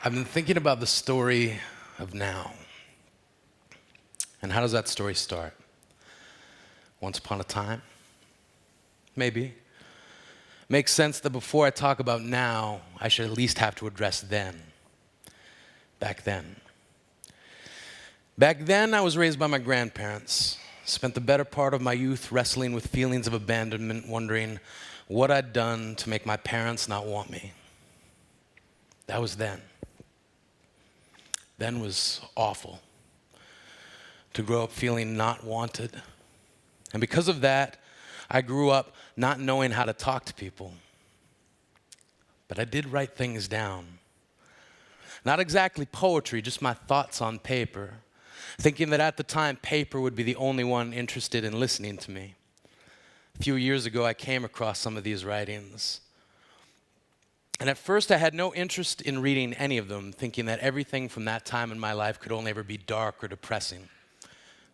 I've been thinking about the story of now. And how does that story start? Once upon a time? Maybe. Makes sense that before I talk about now, I should at least have to address then. Back then. Back then, I was raised by my grandparents. Spent the better part of my youth wrestling with feelings of abandonment, wondering what I'd done to make my parents not want me. That was then. Then was awful. To grow up feeling not wanted. And because of that, I grew up not knowing how to talk to people. But I did write things down. Not exactly poetry, just my thoughts on paper, thinking that at the time paper would be the only one interested in listening to me. A few years ago, I came across some of these writings. And at first, I had no interest in reading any of them, thinking that everything from that time in my life could only ever be dark or depressing.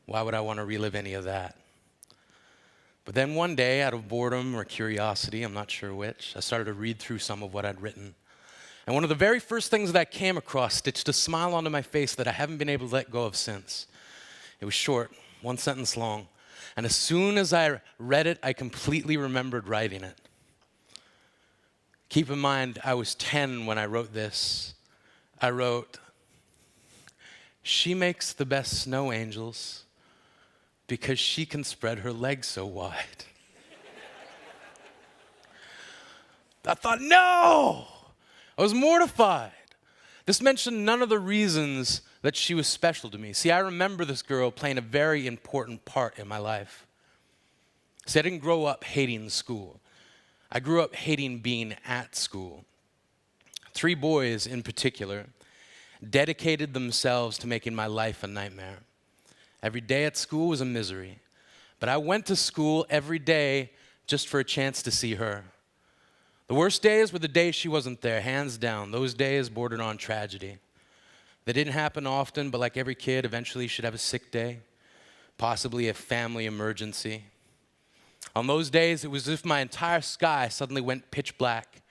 Why would I want to relive any of that? But then one day, out of boredom or curiosity, I'm not sure which, I started to read through some of what I'd written. And one of the very first things that I came across stitched a smile onto my face that I haven't been able to let go of since. It was short, one sentence long. And as soon as I read it, I completely remembered writing it. Keep in mind, I was 10 when I wrote this. I wrote, "She makes the best snow angels because she can spread her legs so wide." I thought, no! I was mortified. This mentioned none of the reasons that she was special to me. See, I remember this girl playing a very important part in my life. See, I didn't grow up hating school. I grew up hating being at school. 3 boys in particular dedicated themselves to making my life a nightmare. Every day at school was a misery. But I went to school every day just for a chance to see her. The worst days were the days she wasn't there, hands down. Those days bordered on tragedy. They didn't happen often, but like every kid, eventually she'd have a sick day, possibly a family emergency. On those days, it was as if my entire sky suddenly went pitch black.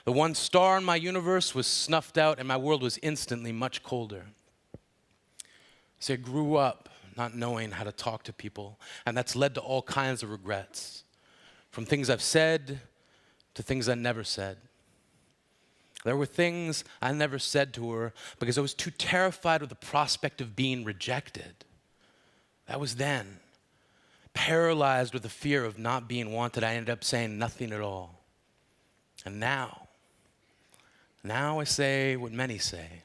The one star in my universe was snuffed out, and my world was instantly much colder. So I grew up not knowing how to talk to people, and that's led to all kinds of regrets, from things I've said to things I never said. There were things I never said to her because I was too terrified of the prospect of being rejected. That was then. Paralyzed with the fear of not being wanted, I ended up saying nothing at all. And now I say what many say.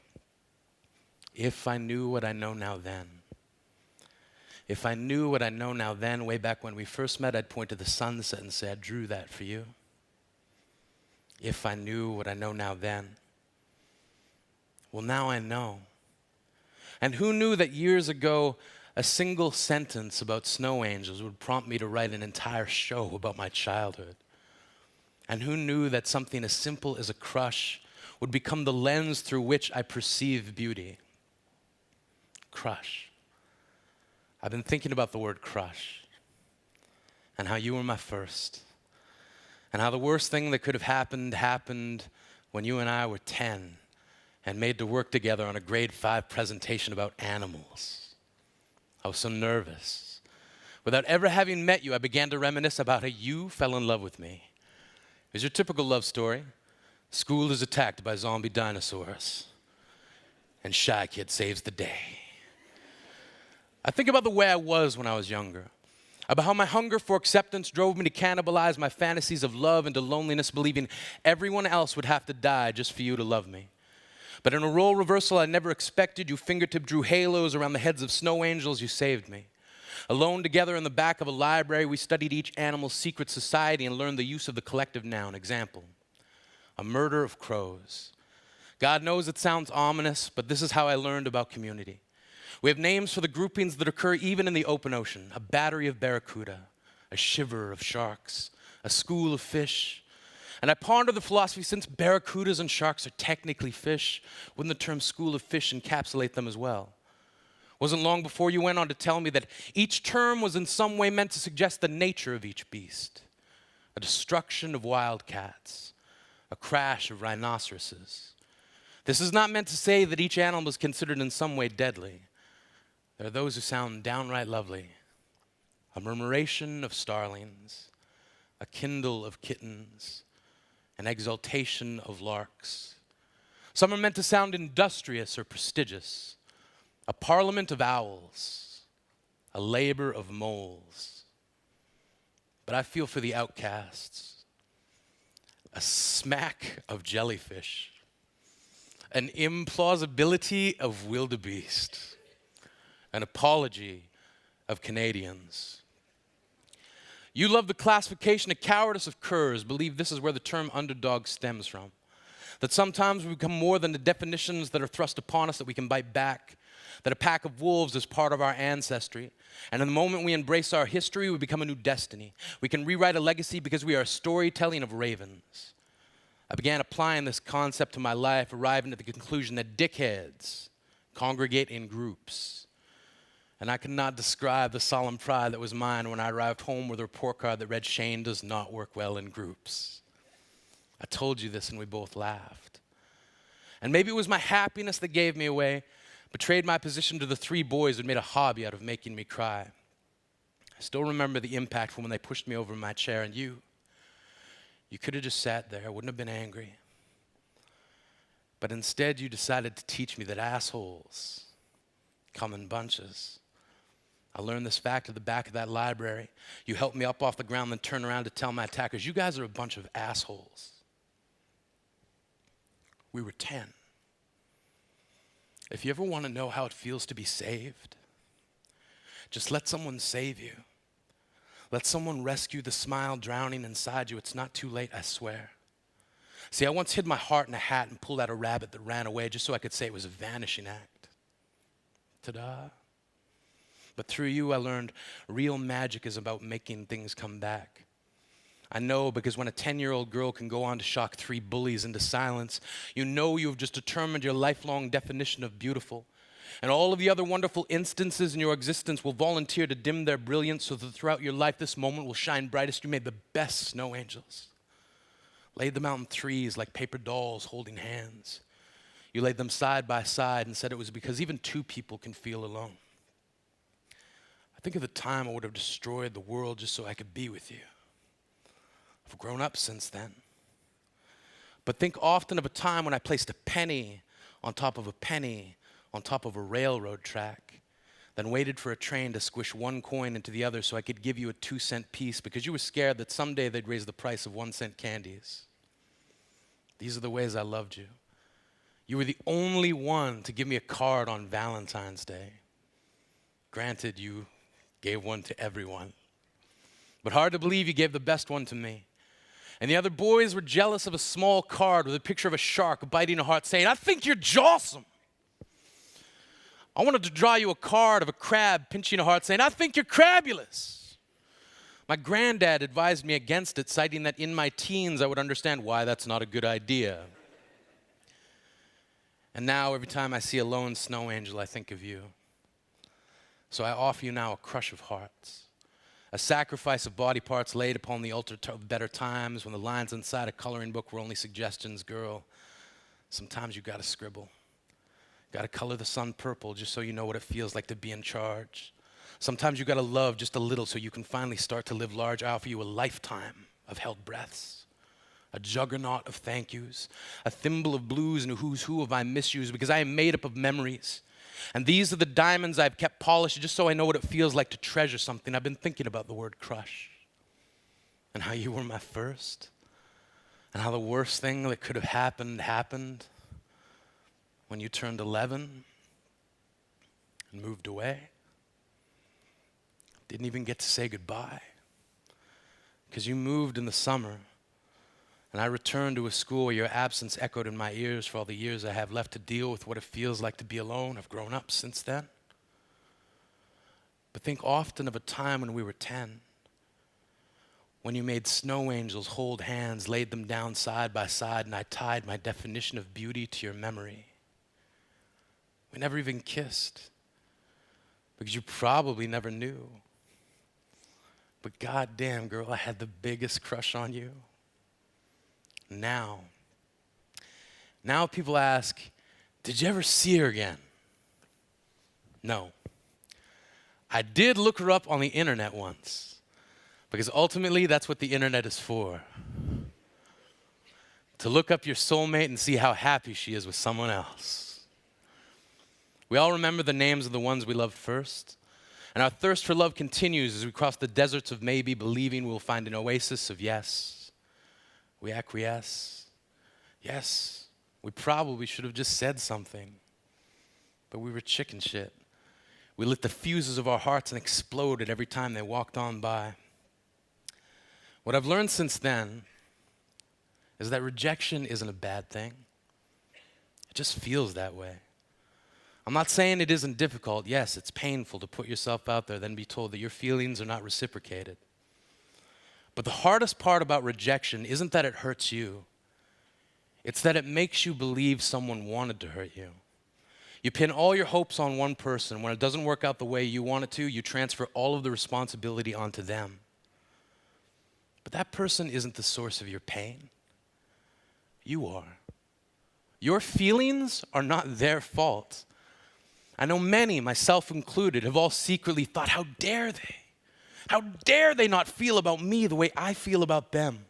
If I knew what I know now then. If I knew what I know now then, way back when we first met, I'd point to the sunset and say, I drew that for you. If I knew what I know now then. Well, now I know. And who knew that years ago, a single sentence about snow angels would prompt me to write an entire show about my childhood? And who knew that something as simple as a crush would become the lens through which I perceive beauty? Crush. I've been thinking about the word crush and how you were my first. And how the worst thing that could have happened when you and I were 10 and made to work together on a grade 5 presentation about animals. I was so nervous. Without ever having met you, I began to reminisce about how you fell in love with me. It was your typical love story. School is attacked by zombie dinosaurs, and Shy Kid saves the day. I think about the way I was when I was younger, about how my hunger for acceptance drove me to cannibalize my fantasies of love into loneliness, believing everyone else would have to die just for you to love me. But in a role reversal I never expected, you fingertip drew halos around the heads of snow angels. You saved me. Alone together in the back of a library, we studied each animal's secret society and learned the use of the collective noun. Example, a murder of crows. God knows it sounds ominous, but this is how I learned about community. We have names for the groupings that occur even in the open ocean. A battery of barracuda, a shiver of sharks, a school of fish. And I ponder the philosophy, since barracudas and sharks are technically fish, wouldn't the term school of fish encapsulate them as well? Wasn't long before you went on to tell me that each term was in some way meant to suggest the nature of each beast. A destruction of wildcats, a crash of rhinoceroses. This is not meant to say that each animal is considered in some way deadly. There are those who sound downright lovely. A murmuration of starlings, a kindle of kittens, an exaltation of larks. Some are meant to sound industrious or prestigious. A parliament of owls, a labor of moles. But I feel for the outcasts, a smack of jellyfish, an implausibility of wildebeest, an apology of Canadians. You love the classification of cowardice of curs, believe this is where the term underdog stems from. That sometimes we become more than the definitions that are thrust upon us that we can bite back. That a pack of wolves is part of our ancestry. And in the moment we embrace our history, we become a new destiny. We can rewrite a legacy because we are a storytelling of ravens. I began applying this concept to my life, arriving at the conclusion that dickheads congregate in groups. And I cannot describe the solemn pride that was mine when I arrived home with a report card that read, "Shane does not work well in groups." I told you this and we both laughed. And maybe it was my happiness that gave me away, betrayed my position to the three boys who had made a hobby out of making me cry. I still remember the impact from when they pushed me over in my chair, and you could have just sat there, wouldn't have been angry. But instead you decided to teach me that assholes come in bunches. I learned this fact at the back of that library. You helped me up off the ground, then turned around to tell my attackers, "You guys are a bunch of assholes." We were 10. If you ever want to know how it feels to be saved, just let someone save you. Let someone rescue the smile drowning inside you. It's not too late, I swear. See, I once hid my heart in a hat and pulled out a rabbit that ran away just so I could say it was a vanishing act. Ta-da. But through you, I learned real magic is about making things come back. I know because when a 10-year-old girl can go on to shock 3 bullies into silence, you know you have just determined your lifelong definition of beautiful. And all of the other wonderful instances in your existence will volunteer to dim their brilliance so that throughout your life this moment will shine brightest. You made the best snow angels. Laid them out in threes like paper dolls holding hands. You laid them side by side and said it was because even 2 people can feel alone. I think of the time I would have destroyed the world just so I could be with you. I've grown up since then. But think often of a time when I placed a penny on top of a penny on top of a railroad track, then waited for a train to squish one coin into the other so I could give you a 2-cent piece because you were scared that someday they'd raise the price of 1-cent candies. These are the ways I loved you. You were the only one to give me a card on Valentine's Day. Granted, you gave one to everyone. But hard to believe you gave the best one to me. And the other boys were jealous of a small card with a picture of a shark biting a heart saying, "I think you're jawsome." I wanted to draw you a card of a crab pinching a heart saying, "I think you're crabulous." My granddad advised me against it, citing that in my teens I would understand why that's not a good idea. And now every time I see a lone snow angel, I think of you. So I offer you now a crush of hearts, a sacrifice of body parts laid upon the altar of better times when the lines inside a coloring book were only suggestions. Girl, sometimes you gotta scribble. Gotta color the sun purple just so you know what it feels like to be in charge. Sometimes you gotta love just a little so you can finally start to live large. I offer you a lifetime of held breaths, a juggernaut of thank yous, a thimble of blues and a who's who of I miss yous, because I am made up of memories. And these are the diamonds I've kept polished just so I know what it feels like to treasure something. I've been thinking about the word crush and how you were my first and how the worst thing that could have happened when you turned 11 and moved away. Didn't even get to say goodbye because you moved in the summer and I returned to a school where your absence echoed in my ears for all the years I have left to deal with what it feels like to be alone. I've grown up since then. But think often of a time when we were 10, when you made snow angels hold hands, laid them down side by side, and I tied my definition of beauty to your memory. We never even kissed because you probably never knew. But goddamn, girl, I had the biggest crush on you. Now people ask, Did you ever see her again? No. I did look her up on the internet once, because ultimately that's what the internet is for. To look up your soulmate and see how happy she is with someone else. We all remember the names of the ones we loved first, and our thirst for love continues as we cross the deserts of maybe, believing we'll find an oasis of yes. We acquiesce. Yes, we probably should have just said something, but we were chicken shit. We lit the fuses of our hearts and exploded every time they walked on by. What I've learned since then is that rejection isn't a bad thing. It just feels that way. I'm not saying it isn't difficult. Yes, it's painful to put yourself out there, then be told that your feelings are not reciprocated. But the hardest part about rejection isn't that it hurts you. It's that it makes you believe someone wanted to hurt you. You pin all your hopes on one person. When it doesn't work out the way you want it to, you transfer all of the responsibility onto them. But that person isn't the source of your pain. You are. Your feelings are not their fault. I know many, myself included, have all secretly thought, how dare they? How dare they not feel about me the way I feel about them?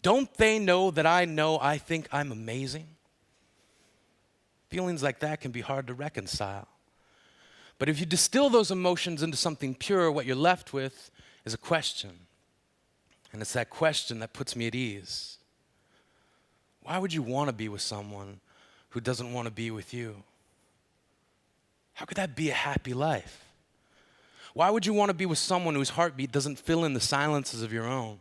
Don't they know I think I'm amazing? Feelings like that can be hard to reconcile. But if you distill those emotions into something pure, what you're left with is a question. And it's that question that puts me at ease. Why would you want to be with someone who doesn't want to be with you? How could that be a happy life? Why would you want to be with someone whose heartbeat doesn't fill in the silences of your own?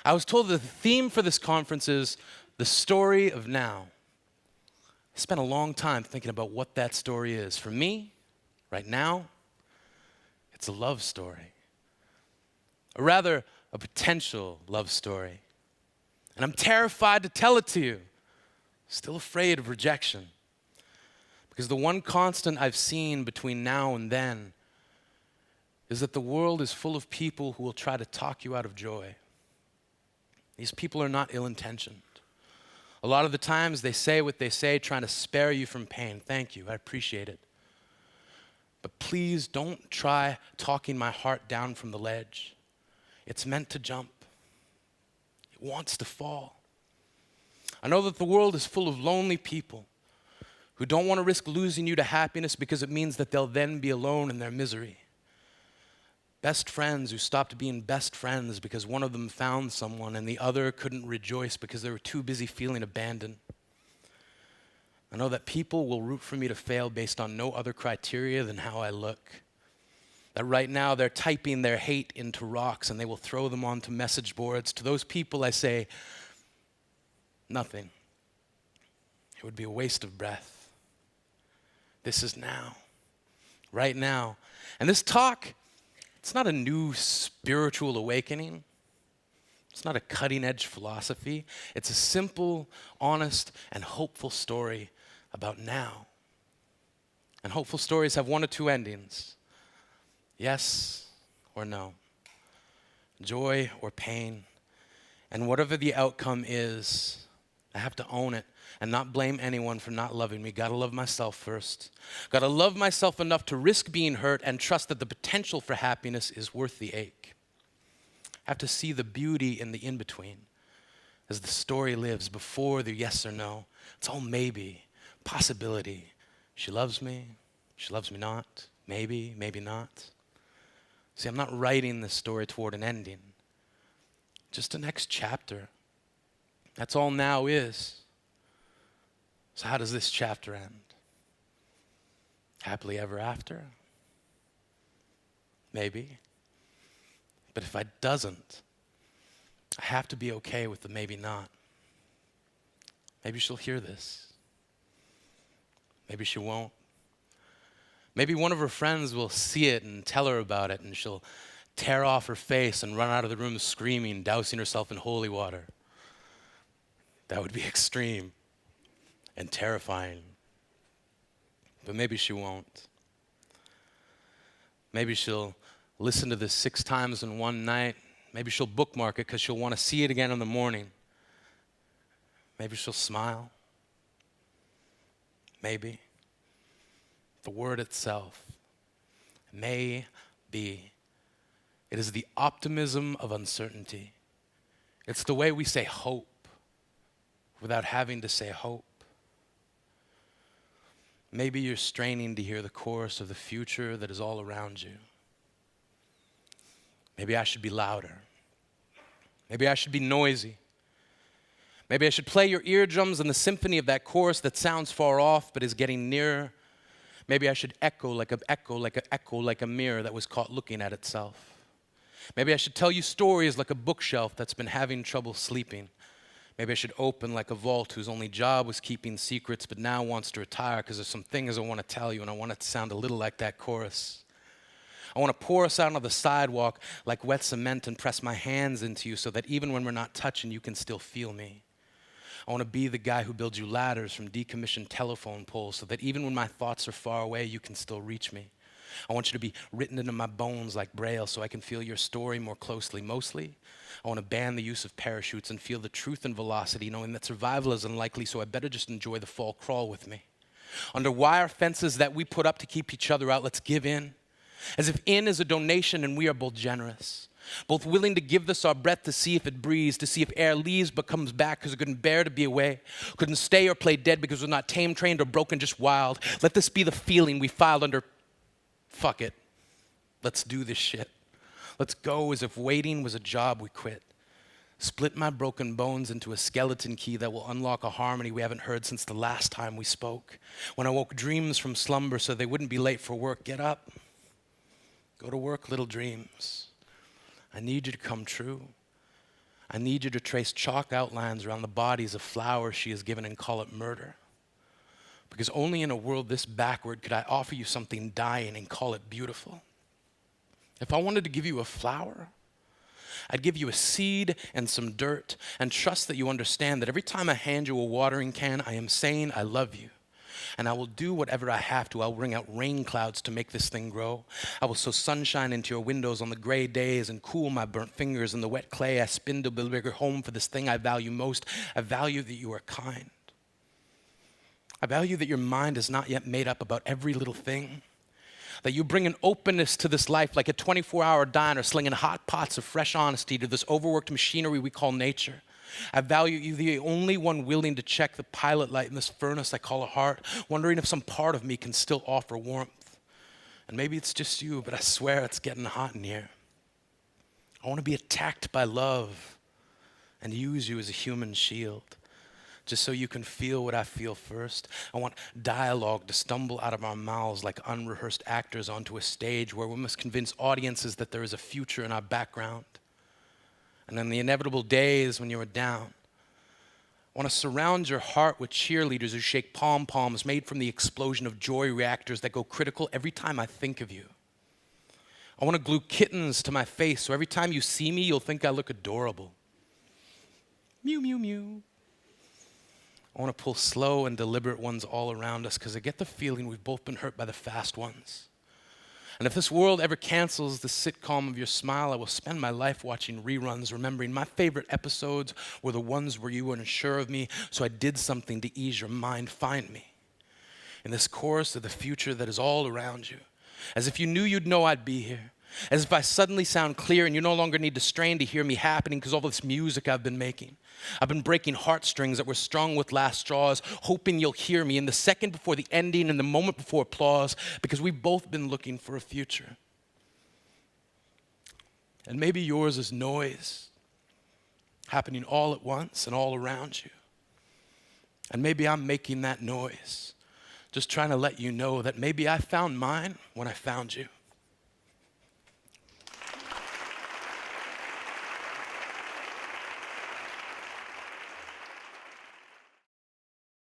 I was told that the theme for this conference is the story of now. I spent a long time thinking about what that story is. For me, right now, it's a love story. Or rather, a potential love story. And I'm terrified to tell it to you. Still afraid of rejection. Because the one constant I've seen between now and then is that the world is full of people who will try to talk you out of joy. These people are not ill-intentioned. A lot of the times they say what they say, trying to spare you from pain. Thank you, I appreciate it. But please don't try talking my heart down from the ledge. It's meant to jump. It wants to fall. I know that the world is full of lonely people who don't want to risk losing you to happiness because it means that they'll then be alone in their misery. Best friends who stopped being best friends because one of them found someone and the other couldn't rejoice because they were too busy feeling abandoned. I know that people will root for me to fail based on no other criteria than how I look. That right now they're typing their hate into rocks and they will throw them onto message boards. To those people I say, nothing. It would be a waste of breath. This is now, right now. And this talk, it's not a new spiritual awakening. It's not a cutting-edge philosophy. It's a simple, honest, and hopeful story about now. And hopeful stories have one of two endings. Yes or no. Joy or pain. And whatever the outcome is, I have to own it and not blame anyone for not loving me. Gotta love myself first. Gotta love myself enough to risk being hurt and trust that the potential for happiness is worth the ache. I have to see the beauty in the in-between as the story lives before the yes or no. It's all maybe, possibility. She loves me not. Maybe, maybe not. See, I'm not writing this story toward an ending. Just a next chapter. That's all now is. So how does this chapter end? Happily ever after? Maybe. But if it doesn't, I have to be okay with the maybe not. Maybe she'll hear this. Maybe she won't. Maybe one of her friends will see it and tell her about it, and she'll tear off her face and run out of the room screaming, dousing herself in holy water. That would be extreme and terrifying. But maybe she won't. Maybe she'll listen to this 6 times in one night. Maybe she'll bookmark it because she'll want to see it again in the morning. Maybe she'll smile. maybe. The word itself, may be. It is the optimism of uncertainty. It's the way we say hope without having to say hope. Maybe you're straining to hear the chorus of the future that is all around you. Maybe I should be louder. Maybe I should be noisy. Maybe I should play your eardrums in the symphony of that chorus that sounds far off but is getting nearer. Maybe I should echo like a mirror that was caught looking at itself. Maybe I should tell you stories like a bookshelf that's been having trouble sleeping. Maybe I should open like a vault whose only job was keeping secrets but now wants to retire because there's some things I want to tell you and I want it to sound a little like that chorus. I want to pour us out on the sidewalk like wet cement and press my hands into you so that even when we're not touching, you can still feel me. I want to be the guy who builds you ladders from decommissioned telephone poles so that even when my thoughts are far away, you can still reach me. I want you to be written into my bones like Braille so I can feel your story more closely. Mostly, I want to ban the use of parachutes and feel the truth and velocity, knowing that survival is unlikely, so I better just enjoy the fall crawl with me. Under wire fences that we put up to keep each other out, let's give in. As if in is a donation and we are both generous. Both willing to give this our breath to see if it breathes, to see if air leaves but comes back because it couldn't bear to be away, couldn't stay or play dead because we're not tame, trained, or broken, just wild. Let this be the feeling we filed under. Fuck it. Let's do this shit. Let's go as if waiting was a job we quit. Split my broken bones into a skeleton key that will unlock a harmony we haven't heard since the last time we spoke. When I woke dreams from slumber so they wouldn't be late for work, get up. Go to work, little dreams. I need you to come true. I need you to trace chalk outlines around the bodies of flowers she has given and call it murder. Because only in a world this backward could I offer you something dying and call it beautiful. If I wanted to give you a flower, I'd give you a seed and some dirt and trust that you understand that every time I hand you a watering can, I am saying I love you. And I will do whatever I have to. I'll bring out rain clouds to make this thing grow. I will sow sunshine into your windows on the gray days and cool my burnt fingers in the wet clay I spin to build a bigger home for this thing I value most. I value that you are kind. I value that your mind is not yet made up about every little thing. That you bring an openness to this life like a 24-hour diner slinging hot pots of fresh honesty to this overworked machinery we call nature. I value you, the only one willing to check the pilot light in this furnace I call a heart, wondering if some part of me can still offer warmth. And maybe it's just you, but I swear it's getting hot in here. I want to be attacked by love and use you as a human shield, just so you can feel what I feel first. I want dialogue to stumble out of our mouths like unrehearsed actors onto a stage where we must convince audiences that there is a future in our background. And on the inevitable days when you are down, I want to surround your heart with cheerleaders who shake pom-poms made from the explosion of joy reactors that go critical every time I think of you. I want to glue kittens to my face so every time you see me, you'll think I look adorable. Mew, mew, mew. I want to pull slow and deliberate ones all around us because I get the feeling we've both been hurt by the fast ones. And if this world ever cancels the sitcom of your smile, I will spend my life watching reruns, remembering my favorite episodes were the ones where you were unsure of me, so I did something to ease your mind. Find me in this chorus of the future that is all around you, as if you knew you'd know I'd be here, as if I suddenly sound clear and you no longer need to strain to hear me happening because all this music I've been making. I've been breaking heartstrings that were strung with last straws, hoping you'll hear me in the second before the ending and the moment before applause, because we've both been looking for a future. And maybe yours is noise, happening all at once and all around you. And maybe I'm making that noise, just trying to let you know that maybe I found mine when I found you.